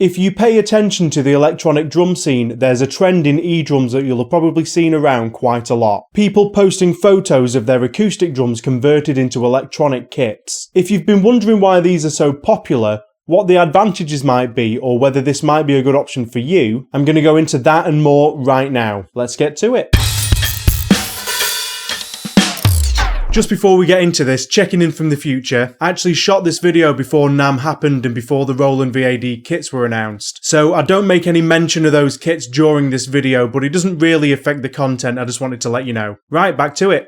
If you pay attention to the electronic drum scene, there's a trend in eDrums that you'll have probably seen around quite a lot. People posting photos of their acoustic drums converted into electronic kits. If you've been wondering why these are so popular, what the advantages might be, or whether this might be a good option for you, I'm going to go into that and more right now. Let's get to it. Just before we get into this, checking in from the future, I actually shot this video before NAMM happened and before the Roland VAD kits were announced. So I don't make any mention of those kits during this video, but it doesn't really affect the content, I just wanted to let you know. Right, back to it.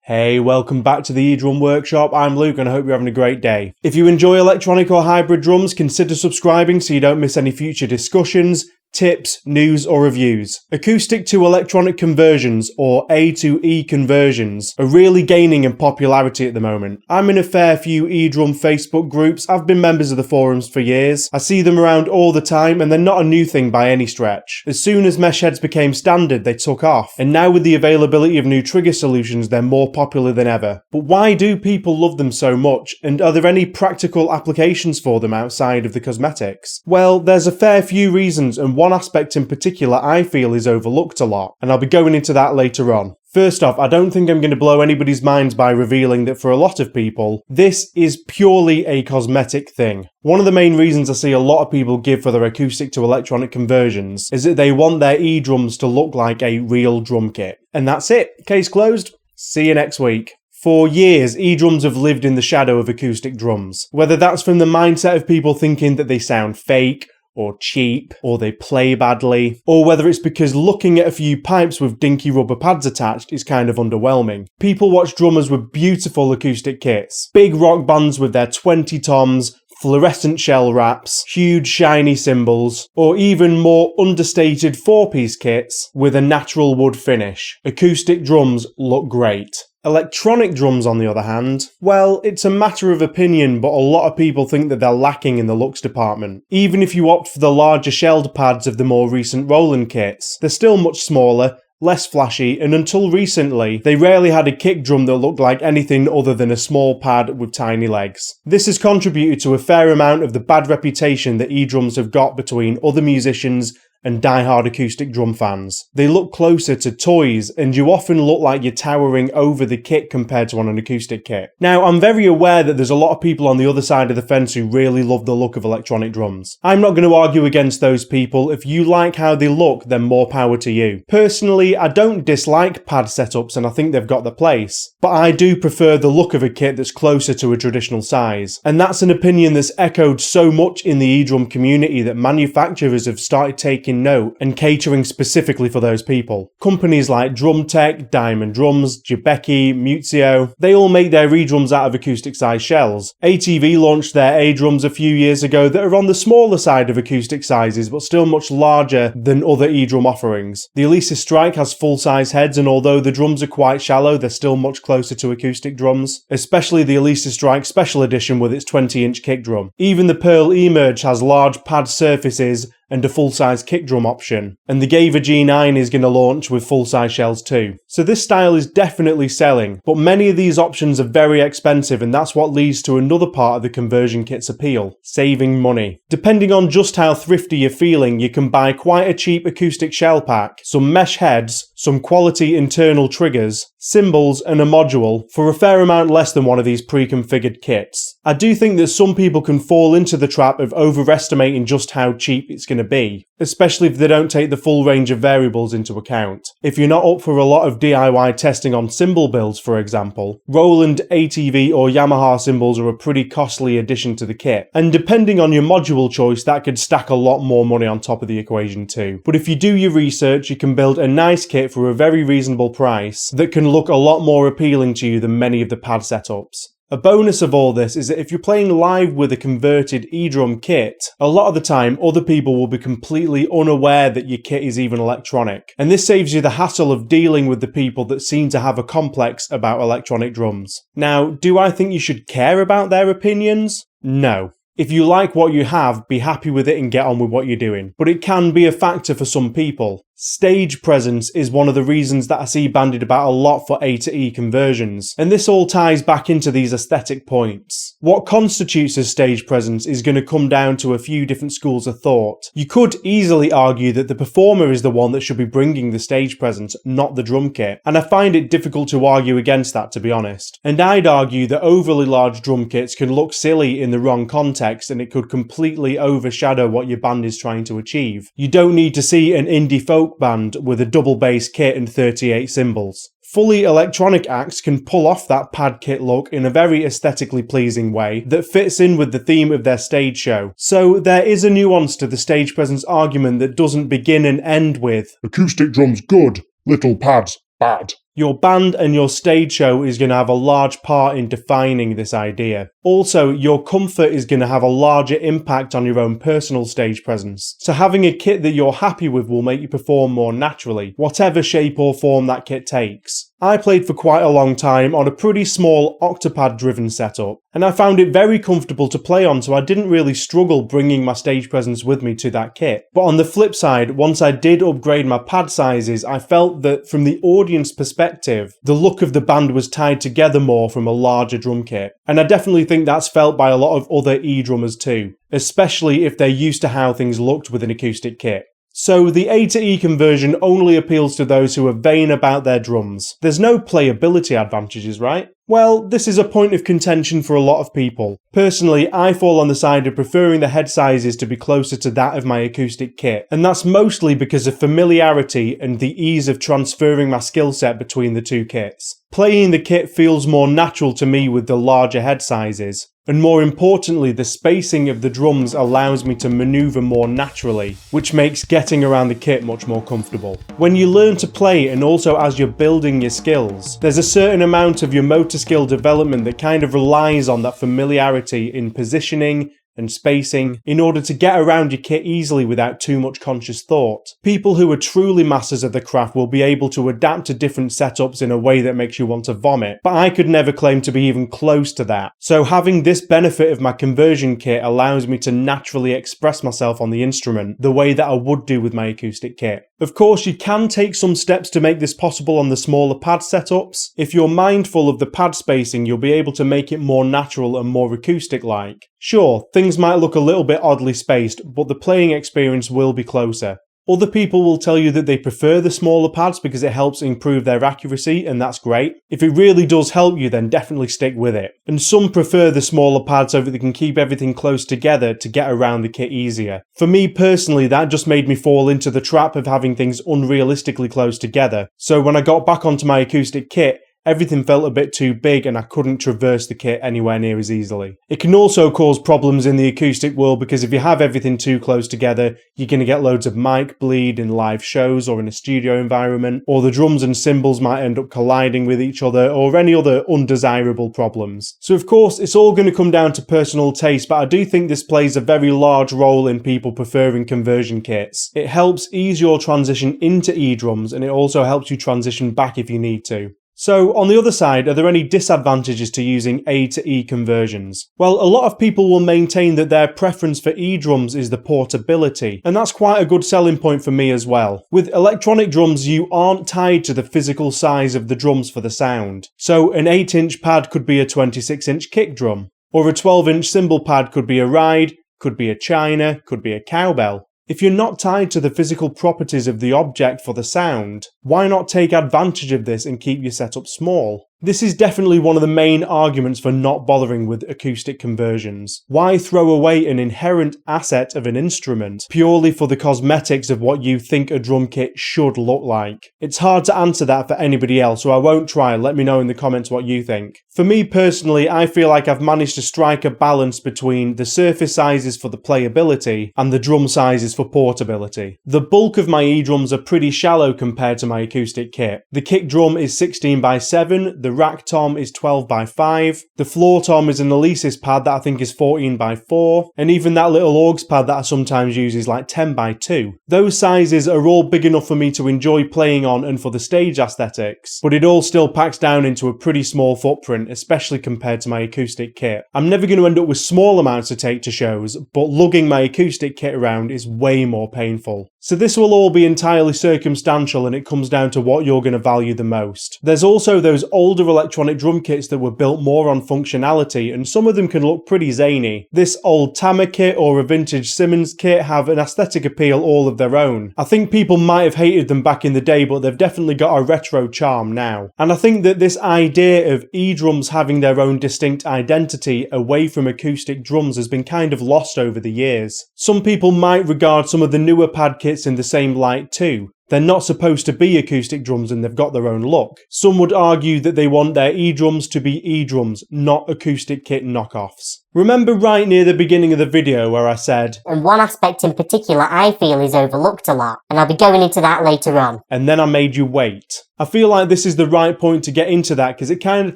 Hey, welcome back to the eDrum Workshop. I'm Luke and I hope you're having a great day. If you enjoy electronic or hybrid drums, consider subscribing so you don't miss any future discussions, tips, news or reviews. Acoustic to electronic conversions, or A2E conversions, are really gaining in popularity at the moment. I'm in a fair few eDrum Facebook groups. I've been members of the forums for years. I see them around all the time and they're not a new thing by any stretch. As soon as mesh heads became standard, they took off. And now with the availability of new trigger solutions, they're more popular than ever. But why do people love them so much? And are there any practical applications for them outside of the cosmetics? Well, there's a fair few reasons, and one aspect in particular I feel is overlooked a lot, and I'll be going into that later on. First off, I don't think I'm going to blow anybody's minds by revealing that for a lot of people, this is purely a cosmetic thing. One of the main reasons I see a lot of people give for their acoustic to electronic conversions is that they want their eDrums to look like a real drum kit. And that's it. Case closed. See you next week. For years, eDrums have lived in the shadow of acoustic drums. Whether that's from the mindset of people thinking that they sound fake, or cheap, or they play badly, or whether it's because looking at a few pipes with dinky rubber pads attached is kind of underwhelming. People watch drummers with beautiful acoustic kits, big rock bands with their 20 toms, fluorescent shell wraps, huge shiny cymbals, or even more understated 4-piece kits with a natural wood finish. Acoustic drums look great. Electronic drums, on the other hand, well, it's a matter of opinion, but a lot of people think that they're lacking in the looks department. Even if you opt for the larger shelled pads of the more recent Roland kits, they're still much smaller, less flashy, and until recently, they rarely had a kick drum that looked like anything other than a small pad with tiny legs. This has contributed to a fair amount of the bad reputation that eDrums have got between other musicians and die-hard acoustic drum fans. They look closer to toys, and you often look like you're towering over the kit compared to on an acoustic kit. Now, I'm very aware that there's a lot of people on the other side of the fence who really love the look of electronic drums. I'm not going to argue against those people. If you like how they look, then more power to you. Personally, I don't dislike pad setups and I think they've got their place, but I do prefer the look of a kit that's closer to a traditional size. And that's an opinion that's echoed so much in the eDrum community that manufacturers have started taking note and catering specifically for those people. Companies like Drumtech, Diamond Drums, Jabeki, Muzio, they all make their eDrums out of acoustic size shells. ATV launched their A-drums a few years ago that are on the smaller side of acoustic sizes but still much larger than other eDrum offerings. The Alesis Strike has full-size heads, and although the drums are quite shallow, they're still much closer to acoustic drums, especially the Alesis Strike Special Edition with its 20-inch kick drum. Even the Pearl eMerge has large pad surfaces and a full-size kick drum option, and the Gava G9 is going to launch with full-size shells too. So this style is definitely selling, but many of these options are very expensive, and that's what leads to another part of the conversion kit's appeal: saving money. Depending on just how thrifty you're feeling, you can buy quite a cheap acoustic shell pack, some mesh heads, some quality internal triggers, cymbals and a module for a fair amount less than one of these pre-configured kits. I do think that some people can fall into the trap of overestimating just how cheap it's going to be, especially if they don't take the full range of variables into account. If you're not up for a lot of DIY testing on cymbal builds, for example, Roland, ATV or Yamaha cymbals are a pretty costly addition to the kit, and depending on your module choice, that could stack a lot more money on top of the equation too. But if you do your research, you can build a nice kit for a very reasonable price that can look a lot more appealing to you than many of the pad setups. A bonus of all this is that if you're playing live with a converted eDrum kit, a lot of the time other people will be completely unaware that your kit is even electronic, and this saves you the hassle of dealing with the people that seem to have a complex about electronic drums. Now, do I think you should care about their opinions? No. If you like what you have, be happy with it and get on with what you're doing. But it can be a factor for some people. Stage presence is one of the reasons that I see bandied about a lot for A2E conversions, and this all ties back into these aesthetic points. What constitutes as stage presence is going to come down to a few different schools of thought. You could easily argue that the performer is the one that should be bringing the stage presence, not the drum kit, and I find it difficult to argue against that, to be honest. And I'd argue that overly large drum kits can look silly in the wrong context, and it could completely overshadow what your band is trying to achieve. You don't need to see an indie folk band with a double bass kit and 38 cymbals. Fully electronic acts can pull off that pad kit look in a very aesthetically pleasing way that fits in with the theme of their stage show. So there is a nuance to the stage presence argument that doesn't begin and end with acoustic drums good, little pads bad. Your band and your stage show is going to have a large part in defining this idea. Also, your comfort is going to have a larger impact on your own personal stage presence. So having a kit that you're happy with will make you perform more naturally, whatever shape or form that kit takes. I played for quite a long time on a pretty small octopad driven setup, and I found it very comfortable to play on, so I didn't really struggle bringing my stage presence with me to that kit. But on the flip side, once I did upgrade my pad sizes, I felt that from the audience perspective, the look of the band was tied together more from a larger drum kit. And I definitely think that's felt by a lot of other eDrummers too, especially if they're used to how things looked with an acoustic kit. So the A2E conversion only appeals to those who are vain about their drums. There's no playability advantages, right? Well, this is a point of contention for a lot of people. Personally, I fall on the side of preferring the head sizes to be closer to that of my acoustic kit, and that's mostly because of familiarity and the ease of transferring my skill set between the two kits. Playing the kit feels more natural to me with the larger head sizes. And more importantly, the spacing of the drums allows me to maneuver more naturally, which makes getting around the kit much more comfortable. When you learn to play and also as you're building your skills, there's a certain amount of your motor skill development that kind of relies on that familiarity in positioning and spacing in order to get around your kit easily without too much conscious thought. People who are truly masters of the craft will be able to adapt to different setups in a way that makes you want to vomit, but I could never claim to be even close to that. So having this benefit of my conversion kit allows me to naturally express myself on the instrument the way that I would do with my acoustic kit. Of course, you can take some steps to make this possible on the smaller pad setups. If you're mindful of the pad spacing, you'll be able to make it more natural and more acoustic-like. Sure, things might look a little bit oddly spaced, but the playing experience will be closer. Other people will tell you that they prefer the smaller pads because it helps improve their accuracy, and that's great. If it really does help you, then definitely stick with it. And some prefer the smaller pads so that they can keep everything close together to get around the kit easier. For me personally, that just made me fall into the trap of having things unrealistically close together. So when I got back onto my acoustic kit, everything felt a bit too big and I couldn't traverse the kit anywhere near as easily. It can also cause problems in the acoustic world because if you have everything too close together, you're going to get loads of mic bleed in live shows or in a studio environment, or the drums and cymbals might end up colliding with each other, or any other undesirable problems. So of course, it's all going to come down to personal taste, but I do think this plays a very large role in people preferring conversion kits. It helps ease your transition into eDrums, and it also helps you transition back if you need to. So, on the other side, are there any disadvantages to using A2E conversions? Well, a lot of people will maintain that their preference for eDrums is the portability, and that's quite a good selling point for me as well. With electronic drums, you aren't tied to the physical size of the drums for the sound. So, an 8-inch pad could be a 26-inch kick drum, or a 12-inch cymbal pad could be a ride, could be a china, could be a cowbell. If you're not tied to the physical properties of the object for the sound, why not take advantage of this and keep your setup small? This is definitely one of the main arguments for not bothering with acoustic conversions. Why throw away an inherent asset of an instrument purely for the cosmetics of what you think a drum kit should look like? It's hard to answer that for anybody else, so I won't try. Let me know in the comments what you think. For me personally, I feel like I've managed to strike a balance between the surface sizes for the playability and the drum sizes for portability. The bulk of my eDrums are pretty shallow compared to my acoustic kit. The kick drum is 16x7, the rack tom is 12 by 5. The floor tom is an Alesis pad that I think is 14 by 4. And even that little aux pad that I sometimes use is like 10 by 2. Those sizes are all big enough for me to enjoy playing on and for the stage aesthetics, but it all still packs down into a pretty small footprint, especially compared to my acoustic kit. I'm never going to end up with small amounts to take to shows, but lugging my acoustic kit around is way more painful. So this will all be entirely circumstantial, and it comes down to what you're going to value the most. There's also those older electronic drum kits that were built more on functionality, and some of them can look pretty zany. This old Tama kit or a vintage Simmons kit have an aesthetic appeal all of their own. I think people might have hated them back in the day, but they've definitely got a retro charm now. And I think that this idea of eDrums having their own distinct identity away from acoustic drums has been kind of lost over the years. Some people might regard some of the newer pad kits in the same light too. They're not supposed to be acoustic drums and they've got their own look. Some would argue that they want their eDrums to be eDrums, not acoustic kit knockoffs. Remember right near the beginning of the video where I said, and one aspect in particular I feel is overlooked a lot, and I'll be going into that later on. And then I made you wait. I feel like this is the right point to get into that because it kind of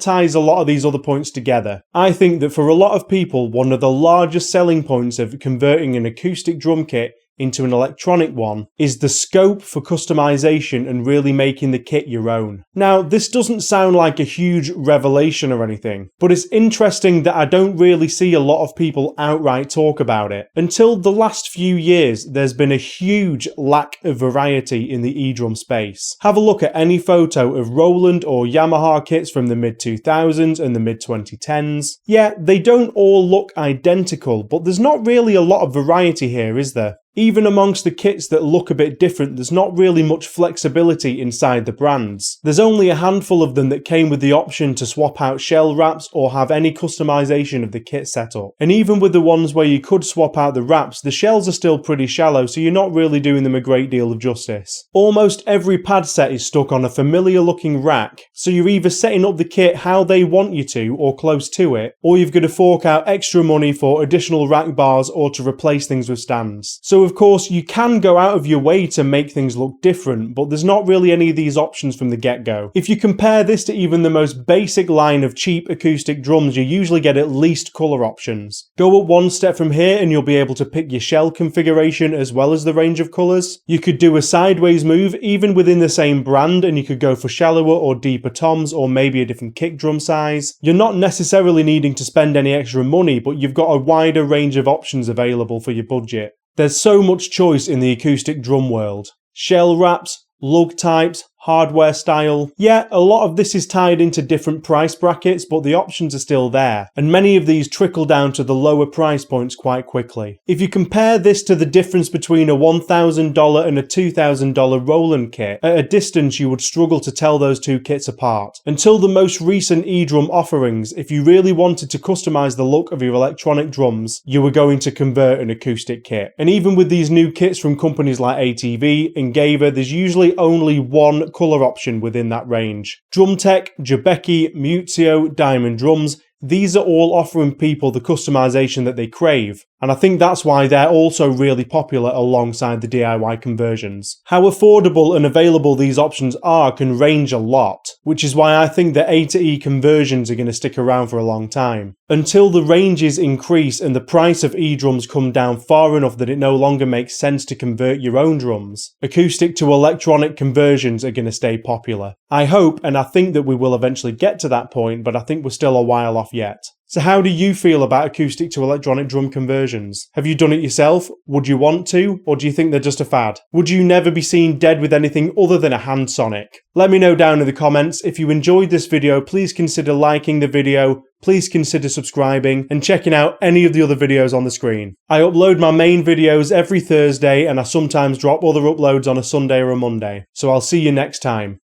ties a lot of these other points together. I think that for a lot of people, one of the largest selling points of converting an acoustic drum kit into an electronic one is the scope for customization and really making the kit your own. Now, this doesn't sound like a huge revelation or anything, but it's interesting that I don't really see a lot of people outright talk about it. Until the last few years, there's been a huge lack of variety in the eDrum space. Have a look at any photo of Roland or Yamaha kits from the mid-2000s and the mid-2010s. Yeah, they don't all look identical, but there's not really a lot of variety here, is there? Even amongst the kits that look a bit different, there's not really much flexibility inside the brands. There's only a handful of them that came with the option to swap out shell wraps or have any customization of the kit setup. And even with the ones where you could swap out the wraps, the shells are still pretty shallow, so you're not really doing them a great deal of justice. Almost every pad set is stuck on a familiar looking rack, so you're either setting up the kit how they want you to or close to it, or you've got to fork out extra money for additional rack bars or to replace things with stands. So of course, you can go out of your way to make things look different, but there's not really any of these options from the get-go. If you compare this to even the most basic line of cheap acoustic drums, you usually get at least colour options. Go up one step from here and you'll be able to pick your shell configuration as well as the range of colours. You could do a sideways move even within the same brand, and you could go for shallower or deeper toms or maybe a different kick drum size. You're not necessarily needing to spend any extra money, but you've got a wider range of options available for your budget. There's so much choice in the acoustic drum world. Shell wraps, lug types, hardware style. Yeah, a lot of this is tied into different price brackets, but the options are still there, and many of these trickle down to the lower price points quite quickly. If you compare this to the difference between a $1,000 and a $2,000 Roland kit, at a distance you would struggle to tell those two kits apart. Until the most recent eDrum offerings, if you really wanted to customize the look of your electronic drums, you were going to convert an acoustic kit. And even with these new kits from companies like A2E and Gaver, there's usually only one colour option within that range. Drumtech, Jabeki, Muzio, Diamond Drums, these are all offering people the customization that they crave, and I think that's why they're also really popular alongside the DIY conversions. How affordable and available these options are can range a lot, which is why I think the A2E conversions are going to stick around for a long time. Until the ranges increase and the price of eDrums come down far enough that it no longer makes sense to convert your own drums, acoustic to electronic conversions are going to stay popular. I hope and I think that we will eventually get to that point, but I think we're still a while off yet. So how do you feel about acoustic to electronic drum conversions? Have you done it yourself? Would you want to? Or do you think they're just a fad? Would you never be seen dead with anything other than a hand sonic? Let me know down in the comments. If you enjoyed this video, please consider liking the video, please consider subscribing and checking out any of the other videos on the screen. I upload my main videos every Thursday and I sometimes drop other uploads on a Sunday or a Monday. So I'll see you next time.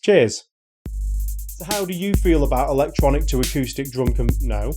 Cheers. So how do you feel about electronic to acoustic drum No.